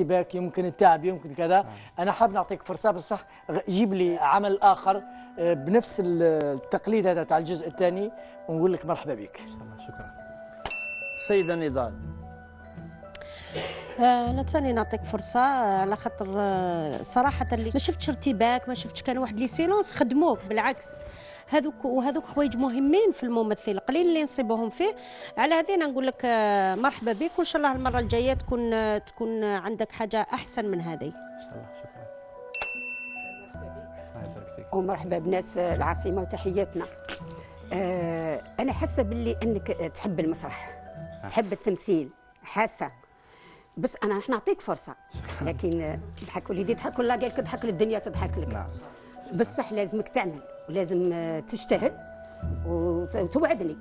باك يمكن التعب يمكن كذا. انا حاب نعطيك فرصه بصح جيب لي عمل اخر بنفس التقليد هذا تاع الجزء الثاني ونقول لك مرحبا بك. شكرا. السيده نضال. انا ثاني نعطيك فرصه على خاطر صراحه اللي ما شفتش ارتباك، ما شفتش كان واحد لي سيلونس خدموك بالعكس. وهذوك حوايج مهمين في الممثل، قليل اللي نصيبوهم فيه. على هذه انا نقول لك مرحبا بك، وان شاء الله المره الجايه تكون عندك حاجه احسن من هذه ان شاء الله. شكرا. الله يبارك فيك. ومرحبا بناس العاصمه وتحياتنا. انا حاسه باللي انك تحب المسرح، تحب التمثيل، حاسه. بس انا راح نعطيك فرصه، لكن ضحك وليدي ضحك ولا قال لك ضحك الدنيا تضحك لك. نعم. بصح لازمك تعمل ولازم تجتهد وتوعدني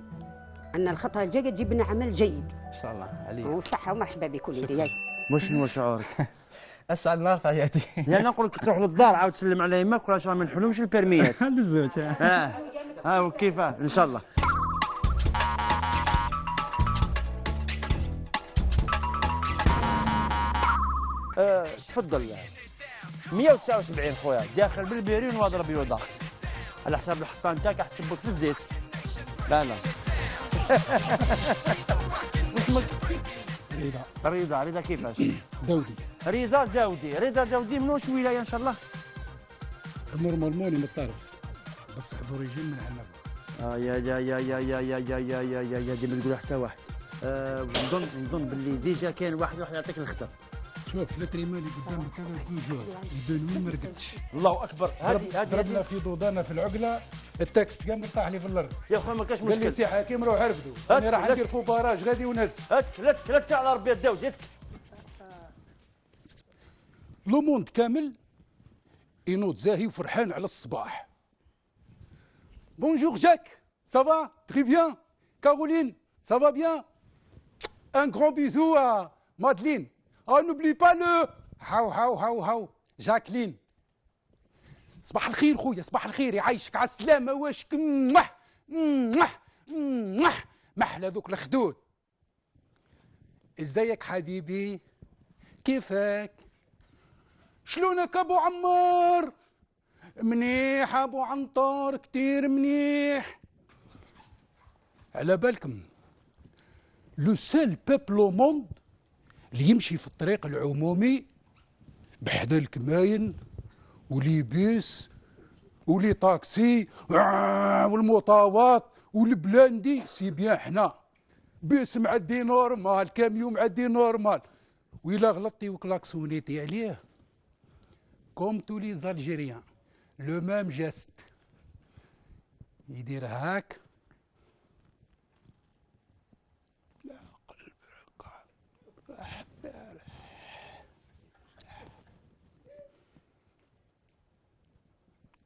ان الخطره الجايه تجيب لنا عمل جيد ان شاء الله عليك. وصحه ومرحبا بك وليدي. شنو شعورك؟ اسعد الله في حياتي. يعني نقول لك تروح للدار عاود تسلم على يماك ولا ما نحلومش البيرميات. عند الزوج. وكيفاه ان شاء الله. تفضل. 179 خويا داخل بالبيرين واضرب يوضع على حساب الحطان تاعك راح تثبت في الزيت. لا اسمك؟ رضا كيفاش؟ داودي. رضا داودي من واش ولايه ان شاء الله؟ نورمالمون من الطرف بس دوريجين من عنابه. يا دي ما تقول حتى واحد. نظن باللي ديجا كاين واحد يعطيك الخطر. شوف التريمان اللي قدامك هذا توجور يبان وين ما رقدتش. الله اكبر. هذه ضربنا في ضوضانا في العقله، التكست كامل طاح لي في الارض. يا خويا ما كاش قال لي مشكل. سي حكيم روح ارفدوا، انا راح ندير فو باراج غادي ونهز. هاتك على ربي الداود هاتك. لو موند كامل ينوض زاهي وفرحان على الصباح. بونجور جاك، سافا تري بيان. كارولين سافا بيان. ان غران بيزو à مادلين. نوبلي با لو هاو جاكلين. صباح الخير خويا، صباح الخير، يعيشك على السلامة. واشك محلى ذوك الخدود. ازيك حبيبي؟ كيفك؟ شلونك ابو عمار؟ منيح ابو عنتر، كتير منيح. على بالكم لو سيل بيبل او موند اللي يمشي في الطريق العمومي بحذا الكماين ولي بيس ولي طاكسي والمطاوات والبلاندي سي بيان حنا. بيس معدي نورمال، كاميو معدي نورمال، وإلا غلطتي وكلاكسونيتي عليه كوم تو لي زالجيريان لو ميم جيست يدير هاك.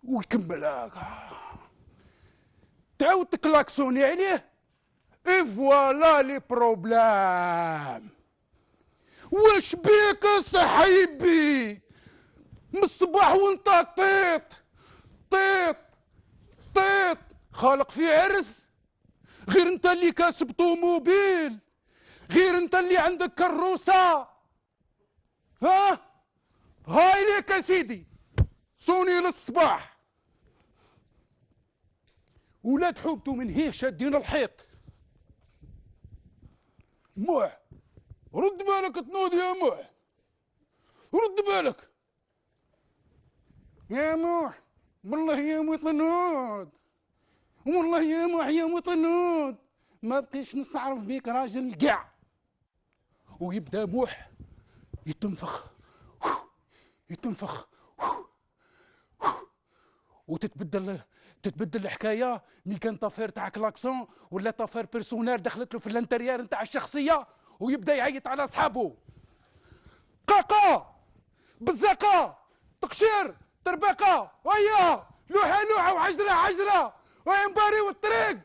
ويكمل هاكا تعاود تكلاكسوني عليه. اي فوالا لي بروبلام. واش بيك صاحبي؟ من الصباح وانت طيط خالق في عرس. غير انت اللي كاسب طوموبيل، غير انت اللي عندك كروسه. هاي ليك يا سيدي صوني للصباح. ولاد حومتو من هيه شادين الحيط. موح رد بالك تنوض يا موح، رد بالك يا موح. والله يا مطنود، والله يا موح يا مطنود، ما بقيش نستعرف بيك راجل قاع. ويبدا موح يتنفخ وتتبدل الحكايه. مي كان طافير تاع كلاكسون ولا طافير بيرسونيل دخلت له في الانتريير نتاع الشخصيه، ويبدا يعيط على اصحابه. قاقا بزاقه تقشير تربقه ويا لوحه وحجره وينباري والطريق.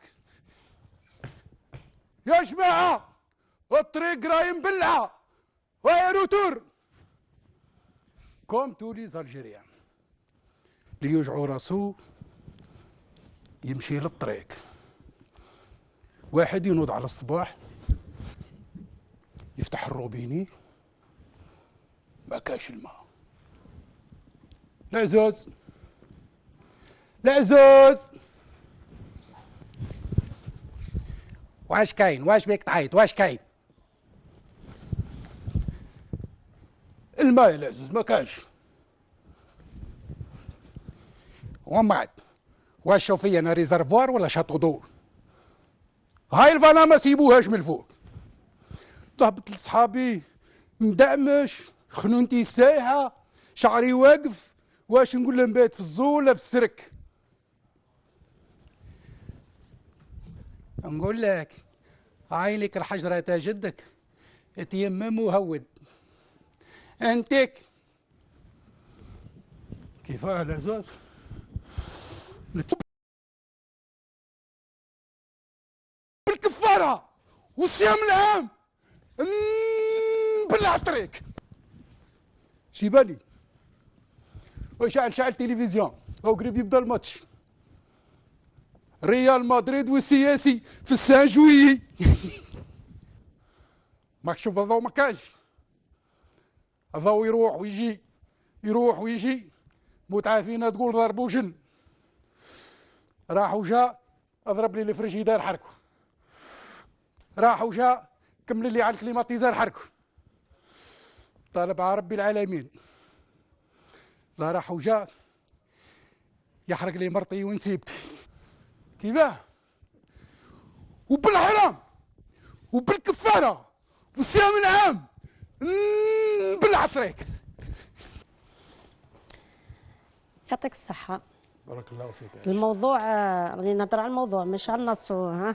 يا جماعه الطريق راهي مبلعه ويا روتور. كوم تو لي زالجيريان اللي يوجعوا راسو يمشي للطريق. واحد ينوض على الصباح يفتح الروبيني ما كاش الماء. العزوز العزوز، واش كاين؟ واش بيك تعيط؟ واش كاين؟ الماء يا العزوز ما كاش. ومن بعد واش شوف فيا انا ريزرفوار ولا شاطو دور؟ هاي الفانا ما سيبوهاش من الفوق. ضربت لصحابي مدعمش، خنونتي سايحه، شعري واقف، واش نقول لهم بيت في الزول ولا في السرك؟ نقول لك عينك الحجره تاع جدك تيمم وهود. انتك كيفاه العزوز؟ بالكفاره والصيام العام بالعطريق. شيباني شعل تلفزيون، هو قريب يبدا الماتش ريال مدريد والسياسي في السان جويي. ماك شوف الضوء ما كاش، الضوء يروح ويجي يروح ويجي. متعه فينا تقول ضرب وجن. راح وجاء اضرب لي الفريجيدير حركه، راح وجاء كمل لي على الكليماتيزار حركه. طالب على ربي العالمين لا راح وجاء يحرق لي مرتي ونسيبتي. كيفاه؟ وبالحرام وبالكفاره والصيام العام بالعطريق. يعطيك الصحة. بارك الله فيك. الموضوع راني نهضر على الموضوع مش على النص ها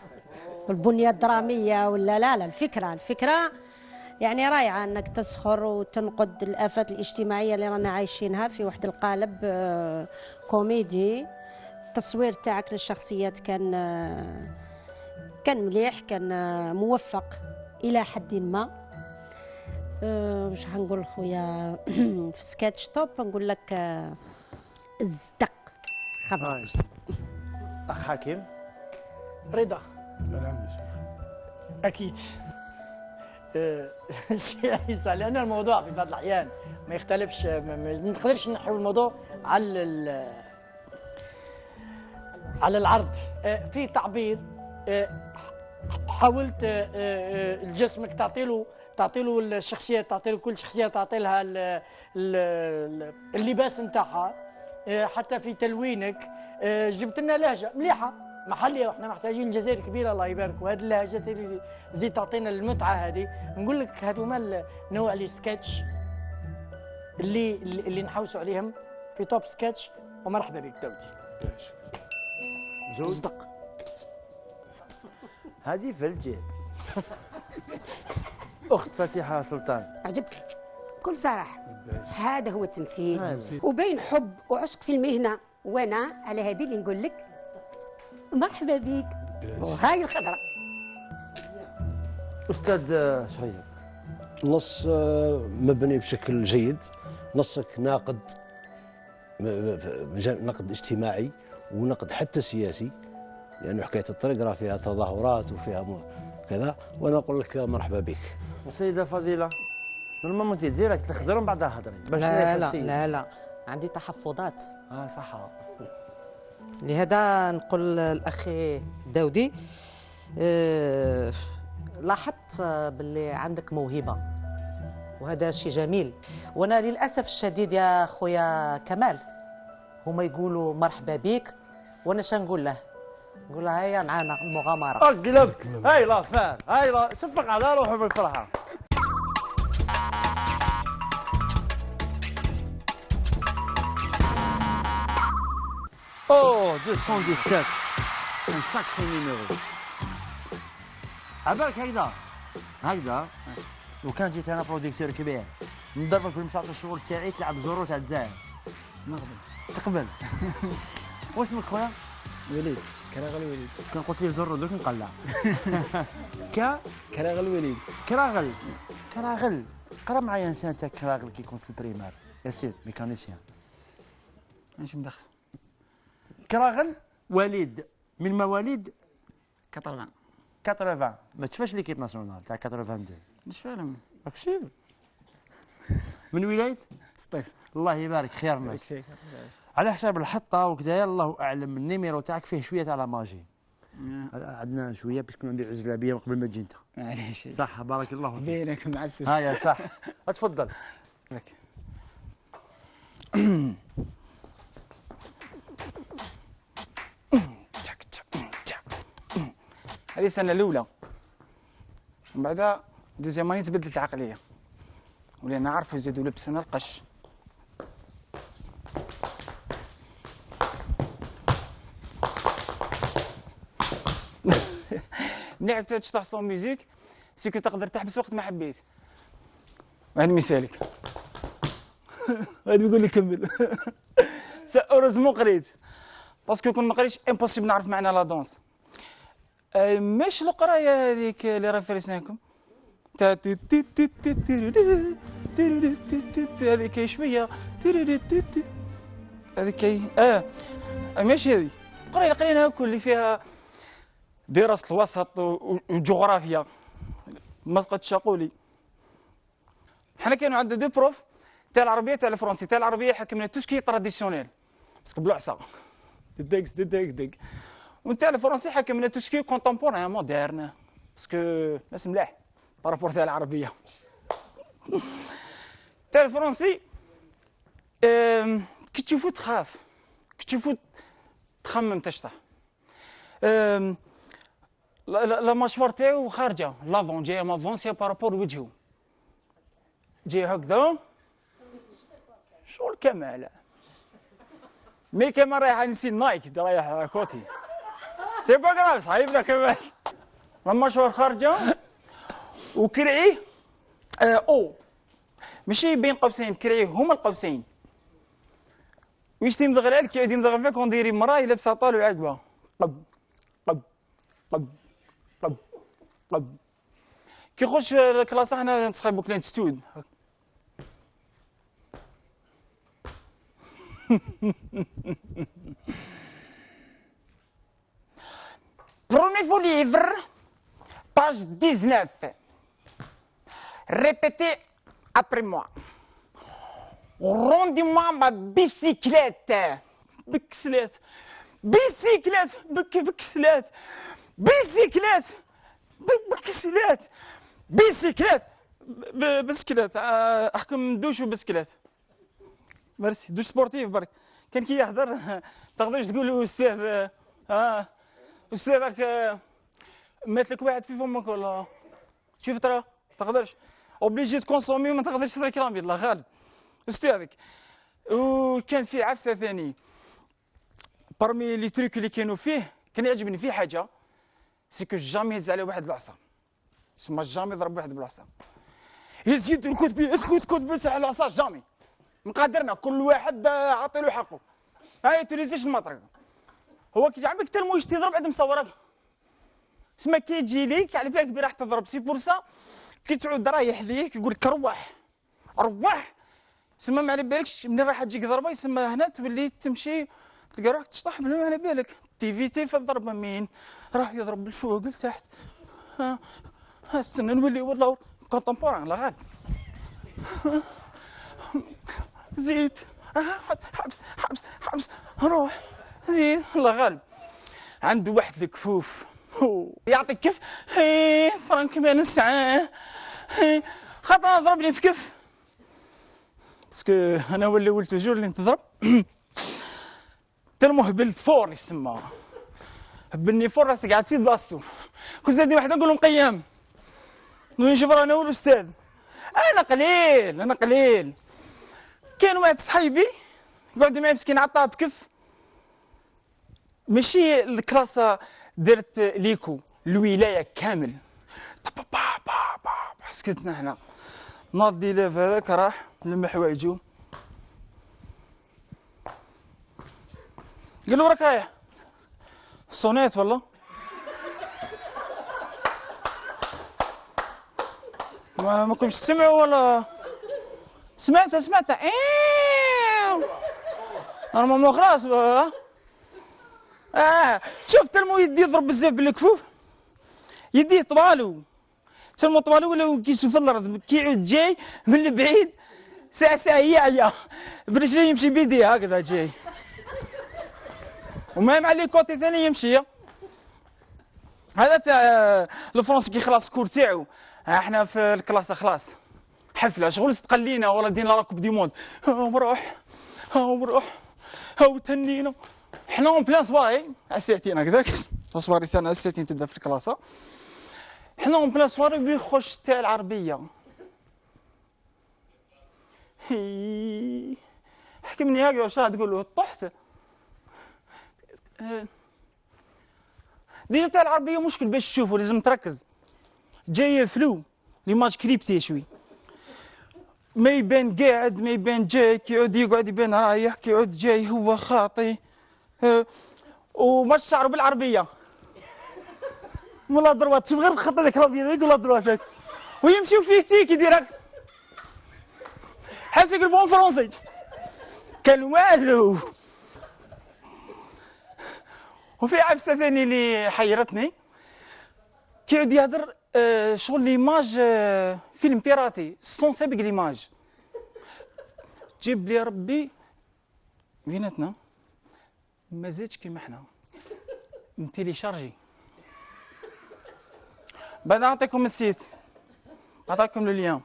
والبنية الدرامية ولا لا. الفكرة يعني رايعة انك تسخر وتنقد الآفات الاجتماعية اللي رانا عايشينها في واحد القالب كوميدي. التصوير تاعك للشخصيات كان مليح، كان موفق إلى حد ما. واش حنقول خويا في سكتش توب نقول لك ازدق خبر. اخ حكيم رضا نعم اكيد. الشيء عيسى، لان الموضوع في بعض الاحيان ما يختلفش، ما نقدرش نحول الموضوع على العرض. في تعبير حاولت لجسمك تعطي له الشخصيه، تعطي له كل شخصيه تعطي لها اللباس نتاعها. حتى في تلوينك جبت لنا لهجه مليحه محليه، واحنا محتاجين الجزائر كبيره الله يبارك، وهذه اللهجات اللي زيد تعطينا المتعه هذه. نقول لك هذوما نوع لي سكتش اللي نحوسوا عليهم في توب سكتش. ومرحبا بك داودي. زوج صدق هذه في الجيب. اخت فاتحه سلطان عجبتني بكل صراحه. هذا هو التمثيل وبين حب وعشق في المهنه. وانا على هذه اللي نقول لك مرحبا بك. وهاي الخضره. استاذ شهيد، نص مبني بشكل جيد، نصك ناقد نقد اجتماعي ونقد حتى سياسي، لأنه حكاية الطريق راه فيها تظاهرات وفيها كذا. وأنا أقول لك مرحبا بك. السيدة فضيلة، نورمالمون ديريكت تخضر من بعدها هضري باش لا عندي تحفظات. صح. لهذا نقول الأخي داودي لاحظت باللي عندك موهبة وهذا شيء جميل. وانا للاسف الشديد يا خويا كمال هما يقولوا مرحبا بك وانا شنقول له؟ نقول له هيا معانا المغامره. اقلب هاي لا فار هاي لا صفق على روحه من الفرحه. اوه 217 ان ساكري نيميرو. عبالك هكذا لو كان جيت انا بروديكتور كبير ندربك بالمساعدة الشغل تاعي تلعب زورو تاع الجزائر تقبل. واسمك خويا؟ وليد كراغل وليد. كان قلت لي زورو دوك نقلع. كراغل وليد. كراغل قرا معايا انسان تاع كراغل كي يكون في البريمار ياسين ميكانيسيان. ماشي مدخل. كراغل وليد من مواليد 80. ما تشوفش ليكيب ناسيونال تاع 82. مش فاهم. راك سير من ولايه سطيف. الله يبارك خير الناس. على حساب الحطه وكذا الله اعلم النيميرو تاعك فيه شويه تاع لا ماجي. عندنا شويه باش كنا ندير الجلابيه من قبل ما تجي انت. معليش صح بارك الله فيك. بينك مع السلامه. ها يا صح. تفضل. هذه السنه الاولى، من بعدها دوزيام اني تبدلت العقليه، ولينا نعرفوا يزيدوا لبسونا القش. مليح تشطح صون ميوزيك سيكو تقدر تحبس وقت ما حبيت. هذا مثالك. غادي يقول لي كمل. اوروزمون قريت باسكو كون ما قريتش امبوسيبل نعرف معنى لا دونس. مش القرايه هذيك اللي ريفريسناكم تاع هذيك شويه هذيك ماشي هذه القرايه اللي قريناها كل اللي فيها دراسه الوسط وجغرافيا ما تقدش تقولي. حنا كانوا عندنا دو بروف تاع العربيه تاع الفرنسي. تاع العربيه حكمنا توسكي تراديسيونيل باسكو بلعصا دق ونتاع الفرنسي حكمنا توسكي كونتمبوران مودرن باسكو ناس ملاح بارابور تاع العربيه. تاع الفرنسي كي تشوفو تخاف، كي تشوفو تخمم تشطح. لا مشوار تاعو خارجه لافون جايه مافونسيا بارابور وجهو جاي هكذا شغل كمال. مي كما رايح نسي نايك رايح كوتي سي با كراف صاحبنا كمال. لا مشوار خارجه وكرعيه او ماشي بين قوسين كرعيه هما القوسين ويشتي مدغر عليك يعود يمدغر فيك ونديري مراي لابسه طال وعاقبه قب قب قب قب قب كي يخش الكلاس حنا نتسخيبو كلين ستود. Prenez vos livres, page 19. Répétez après moi. Rendez-moi ma bicyclette. بكسلات بيسيكلات بكسلات بيسيكلات بكسلات بيسيكلات بسكلات احكم دوش وبسكلات. ميرسي دوش سبورتيف برك. كان كي يحضر تقدرش تقول له استاذ استاذك مات لك واحد في فمك ولا شوف ترى تقدرش اوبليجي تكونسومي وما تقدرش تشري كرامي الله غالب استاذك. وكان في عفسه ثاني برمي لي تريك اللي كانوا فيه كان يعجبني فيه حاجه سيكو جامي يهز عليه واحد العصا تسمى جامي ضرب واحد بالعصا يهز يدو الكتب بس على العصا جامي مقادرنا كل واحد عاطي له حقه. هاي تريزيش المطرق هو كي عمك تلمو يشتي يضرب عند مصورك سما كي يجي ليك على بالك راح تضرب سي بورسا كي تعود رايح ليك يقول لك روح سما ما على بالكش منين راح تجيك ضربه يسمى هنا تولي تمشي تلقى روحك تشطح من على بالك تيفيتي في الضربه مين راح يضرب بالفوق لتحت. ها استنى نولي والله كونتمبوران لا غالب. زيد حبس روح زيد الله غالب. عنده واحد الكفوف يعطيك كف فرانك بين الساعه خاطر ضربني في كف باسكو انا وليت توجور اللي نتضرب تلمو هبلت فور يسمى هبلني فور راسك قاعد في بلاصتو كل زادني واحد نقول له مقيم نشوف رانا هو الاستاذ. انا قليل كان واحد صحيبي قعد معي مسكين عطاه بكف ماشي الكلاسه درت ليكو الولايه كامل سكتنا حنا ناض ديلاف هذاك راح لم حوايجو قال له راك رايح صونيت والله ما كنتش تسمعوا ولا سمعتها نورمالمون خلاص شفت المو يدي يضرب بزاف بالكفوف يديه طوالو تلمو طوالو ولا كيشوف الارض كي يعود جاي من البعيد ساعة يعيا برجليه يمشي بيديه هكذا جاي، وما مع لي كوتي ثاني يمشي. هذا تاع الفرنسي كي خلاص الكور تاعو، احنا في الكلاس خلاص حفله شغل تقلينا ولا دينا راكب دي مود، ها نروح ها تهنينا. احنا اون بلان صواري ساعتين هكذاك، الصواري تاعنا ساعتين تبدا في الكلاسه. احنا اون بلان صواري بيخش تاع العربيه، حكمني هكذا واش راح تقول له طحت. ديجا تاع العربيه مشكل باش تشوفوا، لازم تركز. جاي فلو ليماج كريبتي شوي، ما يبان قاعد ما يبان جاي، كيعود يقعد يبان رايح، كيعود جاي هو خاطي. وما شعروا بالعربيه ولا دروات، شوف غير الخط هذاك الابيض ولا دروات ويمشيو فيه تيكي ديريكت حاسس يقلبون فرنسي كان والو. وفي عفسه ثاني اللي حيرتني، كيعود يهضر شغل ليماج فيلم بيراتي سون سابق ليماج، جيب لي ربي بيناتنا ما زادش كيما حنا نتيليشارجي. بعد نعطيكم السيت، نعطيكم اليوم.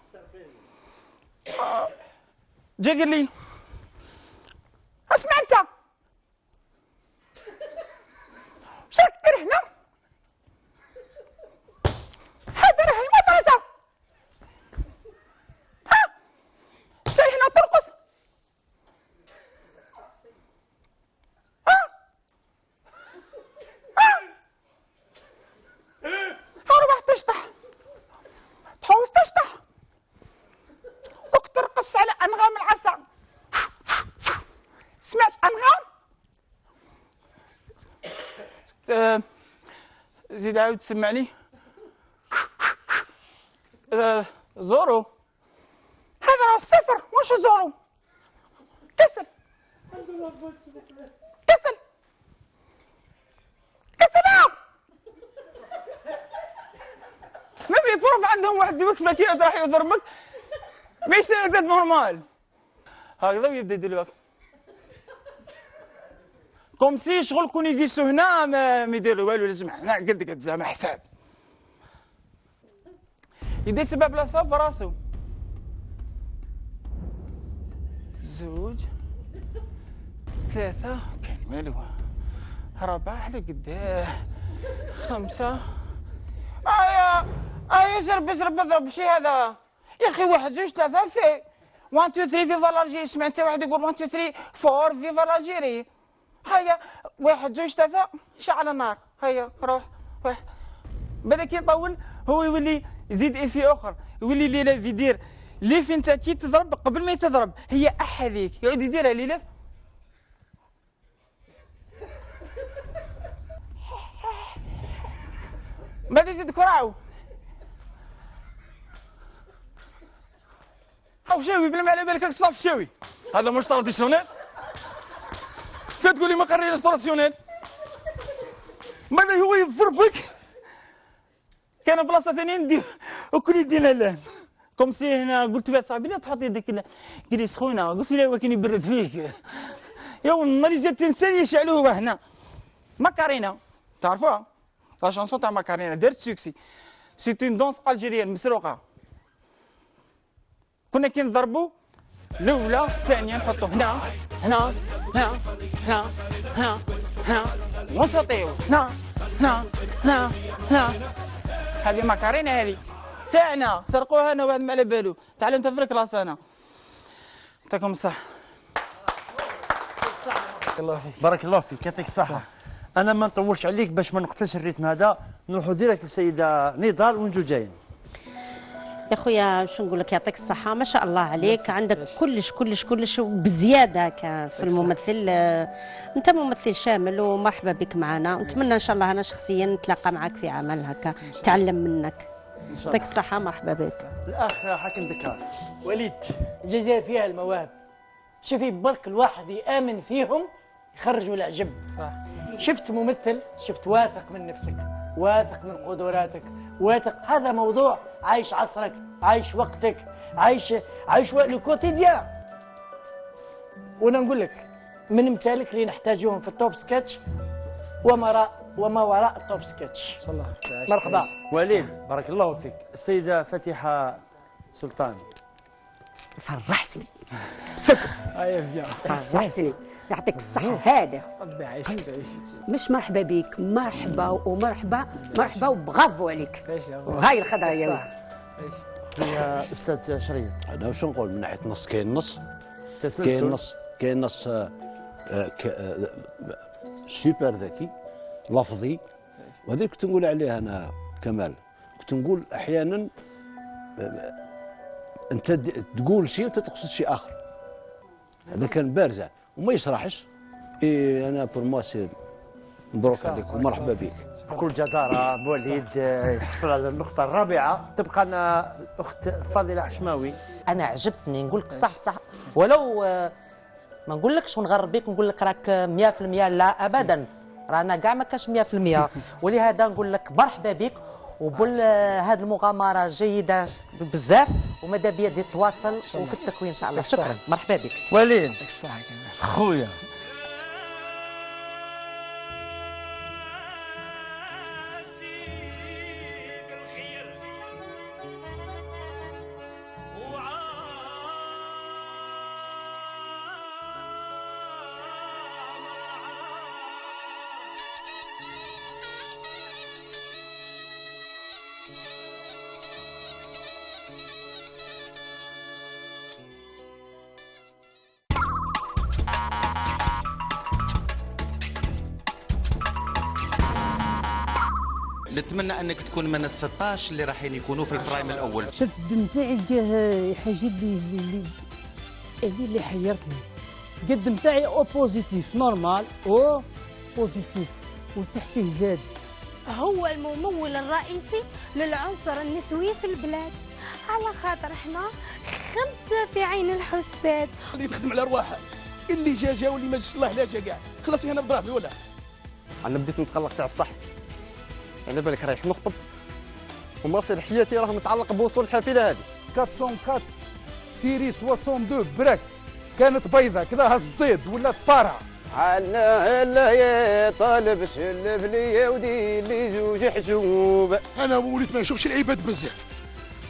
جا قال لي اسمع انت واش راك دير هنا؟ هذا راه المدرسة، ها جاي هنا ترقص، روح تشطح، تحوس تشطح، دوك ترقص على أنغام العسل. سمعت أنغام؟ زيد عاود تسمعني. زورو، هذا راه الصفر مش زورو. كسل كسل كسل. ما في بروف عندهم واحد يوقفك كي راح يضربك ما يشتري البيت نورمال هكذا ويبدا يدير لك كوم سي شغل كون يقيسو هنا ما يديروا والو، لازم هنا قد زعما حساب. يدير سبب بلاصه براسو. زوج ثلاثة كان مالو، أربعة لقداه، خمسة. يزرب اضرب شي هذا يا اخي. واحد زوج ثلاثة في 1 2 3 فيفا لاجيري. سمعت واحد يقول 1 2 3 4 فيفا لاجيري. هيا واحد زوج ثلاثة شعل النار. هيا روح واحد. بدا كي يطول هو يولي يزيد إيفي آخر، يولي ليلة يدير ليف انت كي تضرب قبل ما تضرب هي أحذيك، يعود يديرها ليلة بدا يزيد كراعو. هاو شاوي بلا ما على بالك راك تصاف شاوي، هذا مش تراديسيونيل. فين تقول لي ما قريناش تراديسيونيل؟ ماذا هو يضربك؟ كان بلاصه ثانيه ندير وكل يدينا لان كوم سي هنا. قلت له صاحبي لا تحط يدك، قال لي سخونه. قلت له ولكن يبرد فيك يا والله زدت تنسى يشعلوه هنا. ماكارينا تعرفوها؟ لا شانسون تاع ماكارينا دارت سوكسي. سي اون دونس الجيريان مسروقه. كنا كي نضربوا الاولى الثانيه نحطوا هنا هنا هنا هنا هنا هنا ونسطيو هنا هنا هنا هنا. هذه ماكارينا هذه تاعنا، سرقوها انا واحد ما على بالو. تعلمتها في الكلاس انا. يعطيكم الصحة. بارك الله فيك. بارك الله فيك، يعطيك الصحة. أنا ما نطولش عليك باش ما نقتلش الريتم هذا، نروحوا ديريكت للسيدة نضال ونجو جايين. يا خويا شو نقول لك، يعطيك الصحة، ما شاء الله عليك، عندك كلش وبزيادة في الممثل. أنت ممثل شامل ومرحبا بك معنا، ونتمنى إن شاء الله أنا شخصيا نتلاقى معك في عمل هكا نتعلم منك. يعطيك الصحة، مرحبا بك. الأخ حاكم دكار. وليد الجزائر فيها المواهب، شوفي برك الواحد يآمن فيهم يخرجوا العجب. صح. شفت ممثل، شفت واثق من نفسك، واثق من قدراتك، واثق. هذا موضوع عايش عصرك، عايش وقتك. عايش لو كوتيديان. وانا نقول لك من امثالك اللي نحتاجوهم في التوب سكتش وما وراء التوب سكتش. ان شاء الله. مرحبا وليد بارك الله فيك. السيده فاتحه سلطان فرحتني صدق، هيا فيا فرحتني، يعطيك الصحة. هذا ربي يعيشك تعيش. مش مرحبا بك، مرحبا مرحبا وبغافو عليك. هاي الخضرة يا ولد. يا استاذ شريط. انا واش نقول من ناحيه النص كاين نص تسلسل. كاين نص سوبر ذكي لفظي، وهذا كنت نقول عليه انا كمال. كنت نقول احيانا انت تقول شيء وانت تقصد شيء اخر. هذا كان بارزه وما يشرحش. انا بور موا سي مبروك عليك ومرحبا بك. بكل جدارة بوليد يحصل على النقطة الرابعة. تبقى أنا أخت فاضلة حشماوي. انا عجبتني نقول لك صح ولو ما نقولكش ونغرب بك نقول لك راك 100%، لا ابدا، رانا كاع ما كاش 100%. ولهذا نقول لك مرحبا بك، وبال هذه المغامره جيده بزاف، وماذا بيا تزيد تواصل وفي التكوين ان شاء الله. شكرا، مرحبا بك وليد خويا. نتمنى انك تكون من ال 16 اللي راح يكونوا في البرايم الاول. شفت الدم تاعي حاجه اللي حيرتني. الدم تاعي او بوزيتيف نورمال او بوزيتيف، وتحت فيه زاد. هو الممول الرئيسي للعنصر النسوي في البلاد، على خاطر احنا 5 في عين الحساد. اللي تخدم على رواحها، اللي جا واللي ما جاش الله لا جا كاع. خلاص انا بضرب ولا انا بديت نتقلق تاع الصح. على بالك رايح نخطب ومصير حياتي راه متعلق بوصول الحافله هذه. 404 سيري 62 برك كانت بيضة كذا هالصديد ولا طارع. عنا هلا يا طالب شلف لي يا ودي لي جوج حجوب. انا وليت ما نشوفش العباد بزاف،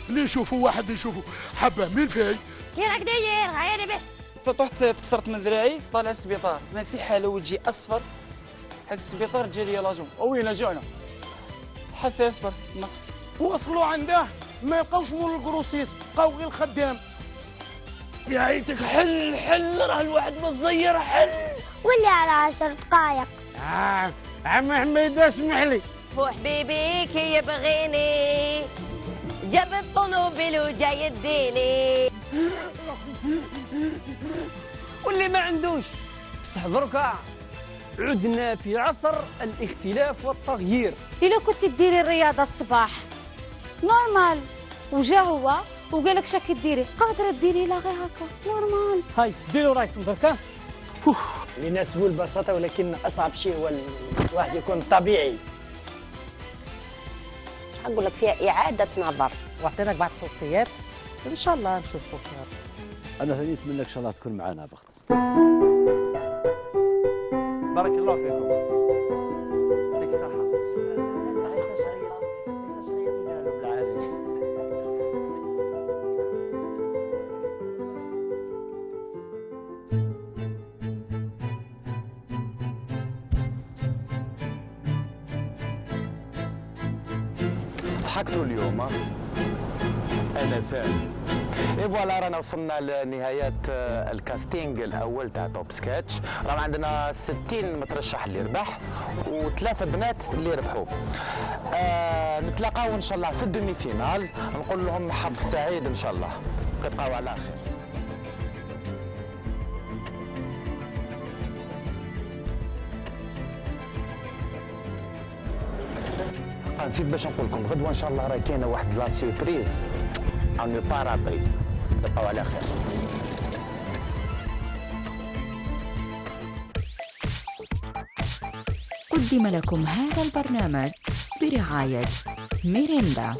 اللي نشوفوا واحد نشوفوا حبه من الفاي. كي راك داير؟ عيني باش طحت تكسرت من ذراعي، طالع السبيطار، ما في حاله وجهي اصفر حق السبيطار. جا لي لاجون وين جانا حثاث برك نقص. وصلوا عنده ما يلقاوش مول الكروسيس، بقاو غير الخدام. يا عيتك حل راه الواحد مزير حل. ولي على 10 دقايق. عم حميد اسمح لي. وحبيبي كي يبغيني جاب الطنوبيل وجاي يديني. واللي ما عندوش بصح دركا عدنا في عصر الاختلاف والتغيير. إلا كنت تديري الرياضة الصباح نورمال، وجا هو وقال لك شاكي ديري، قادرة ديري لا غير هكا نورمال. هاي ديروا رايكم دركا. لنسبوا البساطة، ولكن أصعب شيء هو الواحد يكون طبيعي. نقول لك فيها إعادة نظر، واعطيناك بعض التوصيات ان شاء الله نشوفوك. انا ثاني نتمنى ان شاء الله تكون معنا بخت. بارك الله فيكم. يعطيك الصحة. ضحكتوا اليوم انا ثاني. اي فوالا رانا وصلنا لنهاية الكاستينج الاول تاع توب سكتش. رانا عندنا 60 مترشح اللي ربح و3 بنات اللي ربحوا. نتلاقاو ان شاء الله في الدومي فينال. نقول لهم حظ سعيد ان شاء الله. تبقاو على خير. نسيت باش نقول لكم غدوه ان شاء الله راه كاينه واحد لا سيربريز ان بارابي. تبقاو على خير. قدم لكم هذا البرنامج برعاية ميريندا.